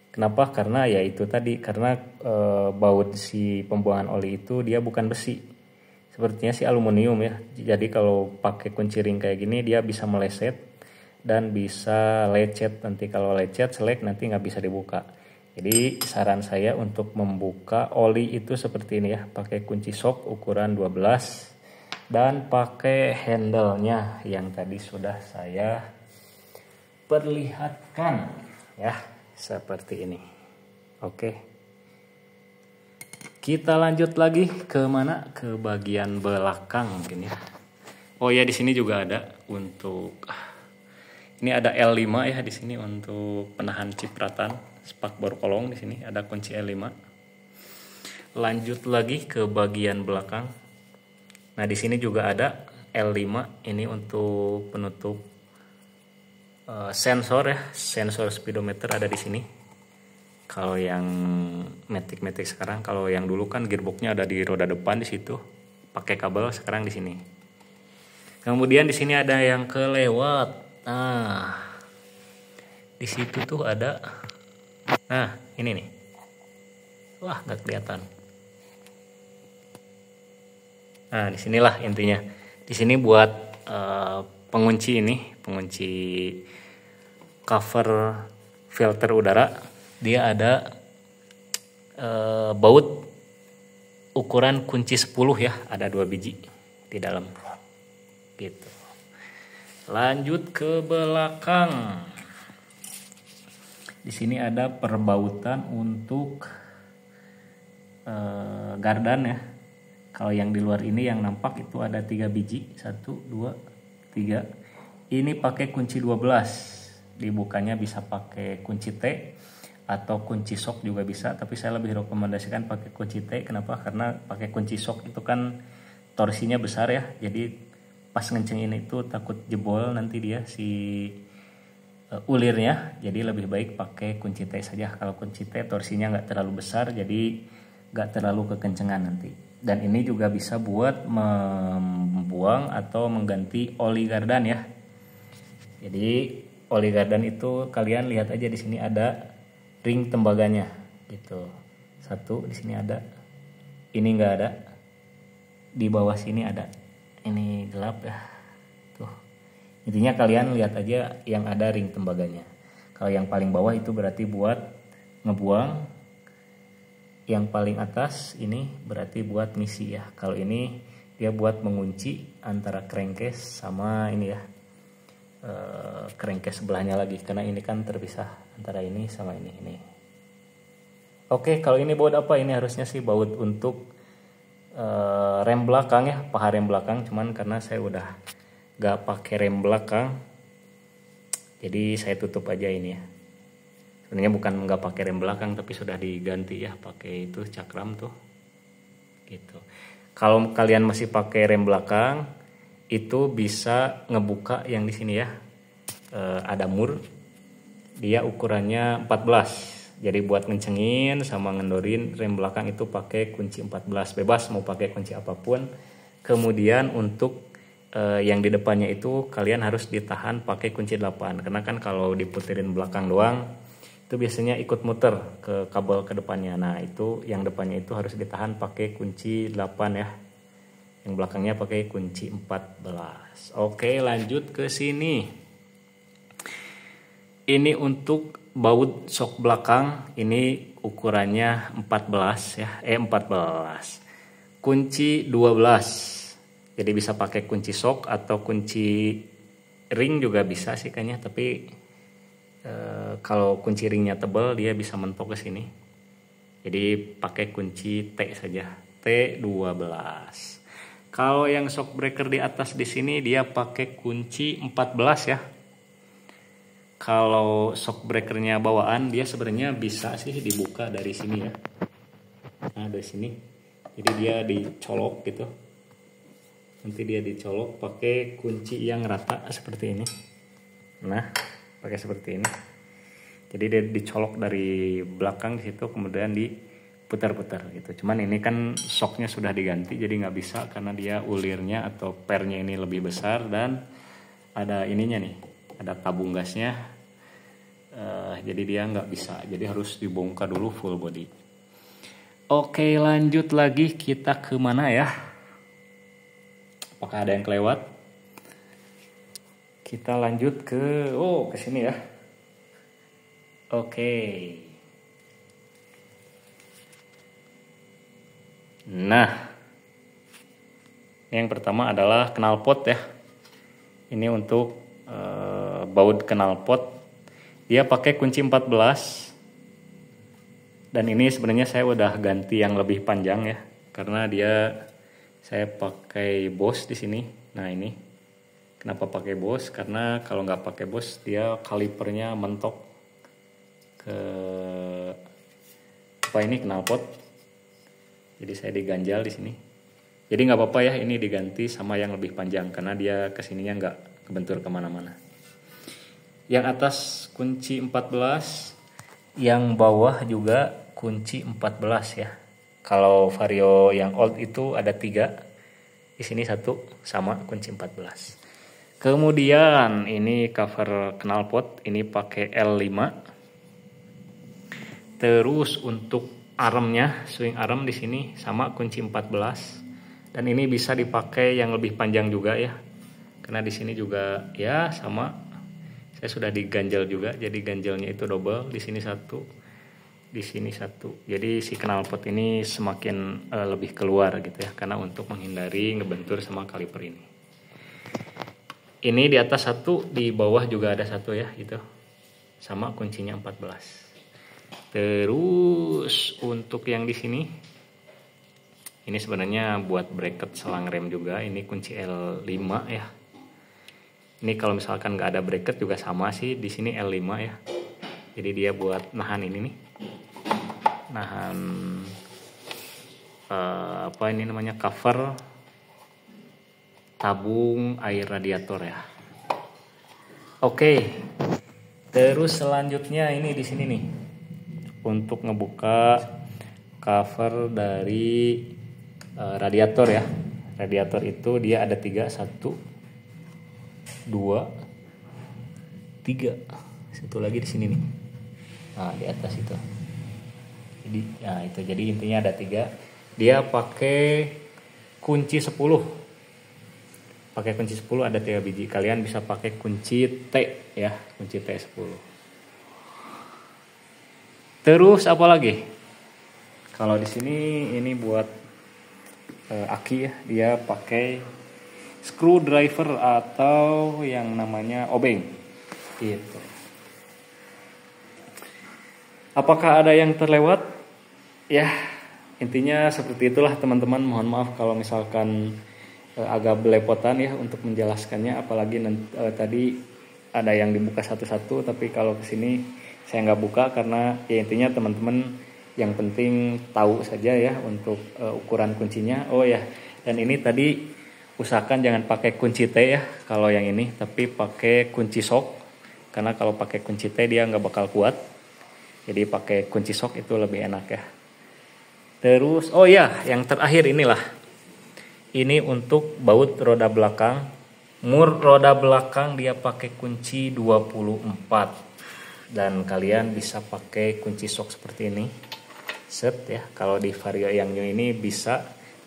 [SPEAKER 1] Kenapa? Karena ya itu tadi, karena baut si pembuangan oli itu dia bukan besi, sepertinya sih aluminium ya. Jadi kalau pakai kunci ring kayak gini dia bisa meleset dan bisa lecet. Nanti kalau lecet selek nanti nggak bisa dibuka. Jadi saran saya untuk membuka oli itu seperti ini ya, pakai kunci sok ukuran 12 dan pakai handle-nya yang tadi sudah saya perlihatkan ya. Seperti ini. Oke. Kita lanjut lagi ke mana? Ke bagian belakang mungkin ya. Oh ya, di sini juga ada untuk ini ada L5 ya di sini untuk penahan cipratan spakbor kolong. Di sini ada kunci L5. Lanjut lagi ke bagian belakang. Nah, di sini juga ada L5, ini untuk penutup sensor ya, sensor speedometer ada di sini. Kalau yang Matic sekarang, kalau yang dulu kan gearboxnya ada di roda depan di situ, pakai kabel, sekarang di sini. Kemudian di sini ada yang kelewat. Nah, di situ tuh ada. Nah, ini nih. Wah, nggak kelihatan. Nah, disinilah intinya. Di sini buat pengunci ini, pengunci cover filter udara, dia ada baut ukuran kunci 10 ya, ada 2 biji di dalam gitu. Lanjut ke belakang. Di sini ada perbautan untuk gardan ya. Kalau yang di luar ini yang nampak itu ada 3 biji, 1, 2, 3. Ini pakai kunci 12. Dibukanya bisa pakai kunci T atau kunci sok juga bisa, tapi saya lebih rekomendasikan pakai kunci T. Kenapa? Karena pakai kunci sok itu kan torsinya besar ya, jadi pas ngencengin itu takut jebol nanti dia si ulirnya. Jadi lebih baik pakai kunci T saja. Kalau kunci T torsinya nggak terlalu besar, jadi nggak terlalu kekencengan nanti. Dan ini juga bisa buat membuang atau mengganti oli gardan ya. Jadi oli gardan itu kalian lihat aja, di sini ada ring tembaganya gitu. 1 di sini ada. Ini enggak ada. Di bawah sini ada. Ini gelap ya. Tuh. Intinya kalian lihat aja yang ada ring tembaganya. Kalau yang paling bawah itu berarti buat ngebuang. Yang paling atas ini berarti buat ngisi ya. Kalau ini dia buat mengunci antara crankcase sama ini ya. Crankcase sebelahnya lagi, karena ini kan terpisah antara ini sama ini. Oke, kalau ini baut apa? Ini harusnya sih baut untuk rem belakang ya, paha rem belakang, cuman karena saya udah gak pakai rem belakang, jadi saya tutup aja ini ya. Sebenarnya bukan nggak pakai rem belakang, tapi sudah diganti ya, pakai itu cakram tuh gitu. Kalau kalian masih pakai rem belakang, itu bisa ngebuka yang di sini ya, ada mur, dia ukurannya 14. Jadi buat ngencengin sama ngendorin rem belakang itu pakai kunci 14, bebas mau pakai kunci apapun. Kemudian untuk yang di depannya itu kalian harus ditahan pakai kunci 8, karena kan kalau diputerin belakang doang itu biasanya ikut muter ke kabel ke depannya. Nah itu yang depannya itu harus ditahan pakai kunci 8 ya, yang belakangnya pakai kunci 14. Oke, lanjut ke sini. Ini untuk baut sok belakang, ini ukurannya 14 ya, 14. Kunci 12. Jadi bisa pakai kunci sok atau kunci ring juga bisa sih kayaknya, tapi kalau kunci ringnya tebal dia bisa mentok ke sini. Jadi pakai kunci T saja, T12. Kalau yang shock breaker di atas di sini dia pakai kunci 14 ya. Kalau shock breakernya bawaan dia sebenarnya bisa sih dibuka dari sini ya. Nah dari sini, jadi dia dicolok gitu. Nanti dia dicolok pakai kunci yang rata seperti ini. Nah, pakai seperti ini. Jadi dia dicolok dari belakang di situ, kemudian diputar-putar gitu. Cuman ini kan shocknya sudah diganti, jadi nggak bisa karena dia ulirnya atau pernya ini lebih besar dan ada ininya nih, ada tabung gasnya. Jadi dia nggak bisa, jadi harus dibongkar dulu full body. Oke, lanjut lagi, kita ke mana ya? Apakah ada yang kelewat? Kita lanjut ke sini ya. Oke. Nah, yang pertama adalah knalpot ya. Ini untuk baut knalpot. Dia pakai kunci 14. Dan ini sebenarnya saya udah ganti yang lebih panjang ya, karena saya pakai Boss di sini. Nah ini, kenapa pakai Boss? Karena kalau nggak pakai Boss dia kalipernya mentok ke ini knalpot. Jadi saya diganjal di sini. Jadi nggak apa-apa ya, ini diganti sama yang lebih panjang karena dia kesininya nggak kebentur kemana-mana. Yang atas kunci 14, yang bawah juga kunci 14 ya. Kalau Vario yang old itu ada 3, di sini 1 sama kunci 14. Kemudian ini cover knalpot, ini pakai L5. Terus untuk armnya, swing arm di sini sama kunci 14. Dan ini bisa dipakai yang lebih panjang juga ya. Karena di sini juga ya sama. Saya sudah diganjel juga, jadi ganjelnya itu double, di sini 1, di sini 1. Jadi si knalpot ini semakin lebih keluar gitu ya, karena untuk menghindari ngebentur sama kaliper ini. Ini di atas 1, di bawah juga ada 1 ya, gitu. Sama kuncinya 14. Terus untuk yang di sini, ini sebenarnya buat bracket selang rem juga, ini kunci L5 ya. Ini kalau misalkan nggak ada bracket juga sama sih, di sini L5 ya. Jadi dia buat nahan ini nih, nahan apa ini namanya, cover tabung air radiator ya. Oke, terus selanjutnya ini di sini nih, untuk ngebuka cover dari radiator ya. Radiator itu dia ada 3, 1, 2, 3, satu lagi di sini nih. Nah di atas itu. Jadi, nah itu jadi intinya ada 3. Dia pakai kunci 10. Pakai kunci 10 ada 3 biji. Kalian bisa pakai kunci T ya, kunci T10. Terus apa lagi? Kalau di sini ini buat aki ya, dia pakai screwdriver atau yang namanya obeng gitu. Apakah ada yang terlewat? Ya, intinya seperti itulah teman-teman. Mohon maaf kalau misalkan agak belepotan ya untuk menjelaskannya, apalagi tadi ada yang dibuka satu-satu, tapi kalau kesini saya nggak buka karena ya intinya teman-teman yang penting tahu saja ya untuk ukuran kuncinya. Oh ya, dan ini tadi usahakan jangan pakai kunci T ya kalau yang ini, tapi pakai kunci sok, karena kalau pakai kunci T dia nggak bakal kuat. Jadi pakai kunci sok itu lebih enak ya. Terus, oh ya, yang terakhir inilah. Ini untuk baut roda belakang. Mur roda belakang dia pakai kunci 24. Dan kalian bisa pakai kunci sok seperti ini. Set ya. Kalau di Vario yang new ini bisa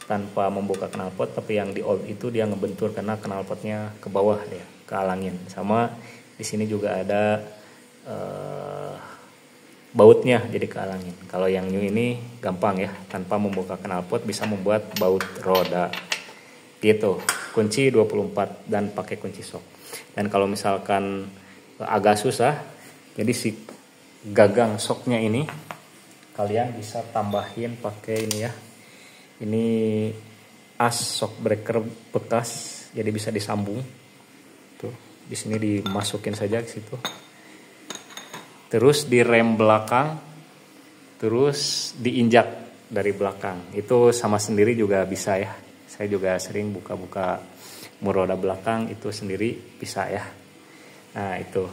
[SPEAKER 1] tanpa membuka knalpot, tapi yang di old itu dia ngebentur karena knalpotnya ke bawah ya, kealangin. Sama di sini juga ada bautnya jadi kealangin. Kalau yang new ini gampang ya, tanpa membuka knalpot bisa membuat baut roda gitu. Kunci 24 dan pakai kunci sok. Dan kalau misalkan agak susah, jadi si gagang soknya ini kalian bisa tambahin pakai ini ya. Ini as shock breaker bekas, jadi bisa disambung. Tuh, di sini dimasukin saja ke situ. Terus di rem belakang, terus diinjak dari belakang. Itu sama sendiri juga bisa ya. Saya juga sering buka-buka mur roda belakang itu sendiri bisa ya. Nah itu.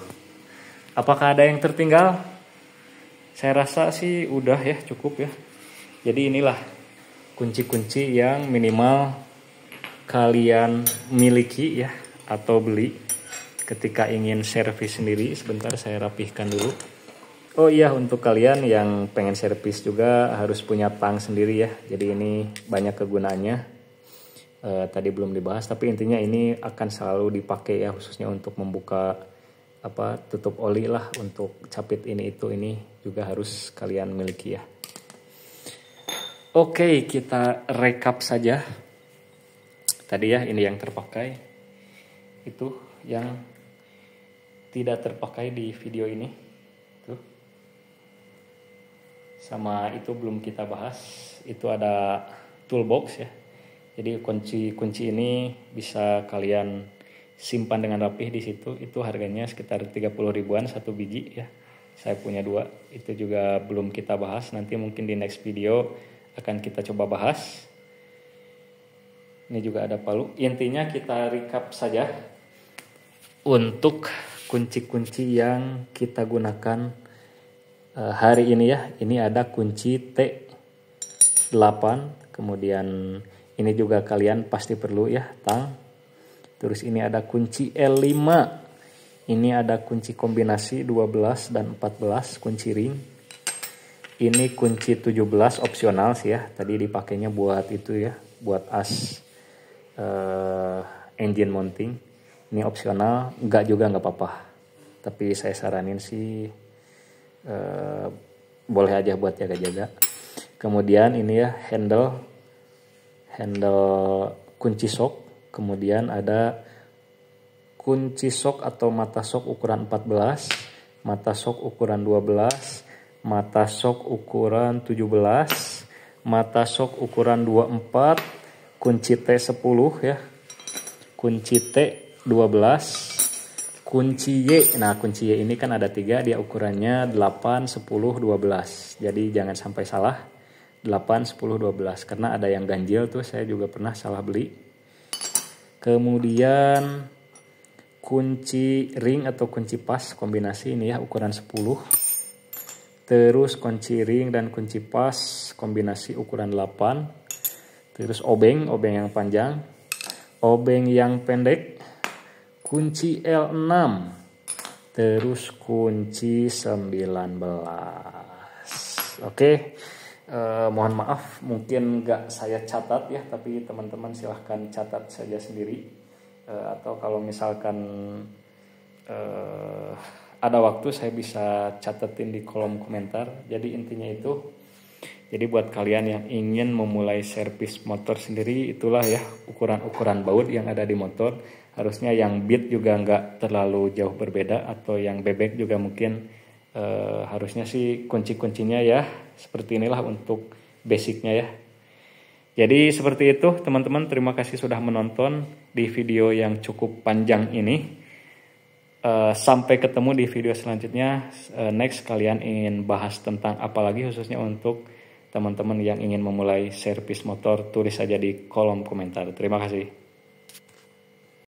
[SPEAKER 1] Apakah ada yang tertinggal? Saya rasa sih udah ya, cukup ya. Jadi inilah kunci-kunci yang minimal kalian miliki ya, atau beli ketika ingin servis sendiri. Sebentar saya rapihkan dulu. Oh iya, untuk kalian yang pengen servis juga harus punya tang sendiri ya. Jadi ini banyak kegunaannya. Tadi belum dibahas, tapi intinya ini akan selalu dipakai ya, khususnya untuk membuka tutup oli lah, untuk capit ini juga harus kalian miliki ya. Oke, kita rekap saja. Tadi ya, ini yang terpakai. Itu yang tidak terpakai di video ini. Tuh. Sama itu belum kita bahas. Itu ada toolbox ya. Jadi kunci ini bisa kalian simpan dengan rapih di situ. Itu harganya sekitar 30 ribuan satu biji ya. Saya punya 2. Itu juga belum kita bahas. Nanti mungkin di next video akan kita coba bahas. Ini juga ada palu. Intinya kita recap saja untuk kunci-kunci yang kita gunakan hari ini ya. Ini ada kunci T8, kemudian ini juga kalian pasti perlu ya, tang. Terus ini ada kunci L5. Ini ada kunci kombinasi 12 dan 14, kunci ring. Ini kunci 17 opsional sih ya. Tadi dipakainya buat itu ya, buat as engine mounting. Ini opsional, enggak juga nggak apa-apa. Tapi saya saranin sih boleh aja buat jaga-jaga. Kemudian ini ya handle kunci sok. Kemudian ada kunci sok atau mata sok ukuran 14, mata sok ukuran 12, mata sok ukuran 17, mata sok ukuran 24, kunci T10 ya, kunci T12, kunci Y. Nah kunci Y ini kan ada 3, dia ukurannya 8, 10, 12. Jadi jangan sampai salah 8, 10, 12 karena ada yang ganjil tuh, saya juga pernah salah beli. Kemudian kunci ring atau kunci pas kombinasi ini ya, ukuran 10. Terus kunci ring dan kunci pas kombinasi ukuran 8. Terus obeng yang panjang, obeng yang pendek, kunci L6. Terus kunci 19. Oke. Mohon maaf mungkin nggak saya catat ya, tapi teman-teman silahkan catat saja sendiri. Atau kalau misalkan ada waktu saya bisa catetin di kolom komentar. Jadi intinya itu, jadi buat kalian yang ingin memulai servis motor sendiri, itulah ya ukuran-ukuran baut yang ada di motor. Harusnya yang beat juga nggak terlalu jauh berbeda, atau yang bebek juga mungkin harusnya sih kunci-kuncinya ya seperti inilah untuk basicnya ya. Jadi seperti itu teman-teman, terima kasih sudah menonton di video yang cukup panjang ini. Sampai ketemu di video selanjutnya. Next kalian ingin bahas tentang apa lagi, khususnya untuk teman-teman yang ingin memulai servis motor, tulis saja di kolom komentar. Terima kasih.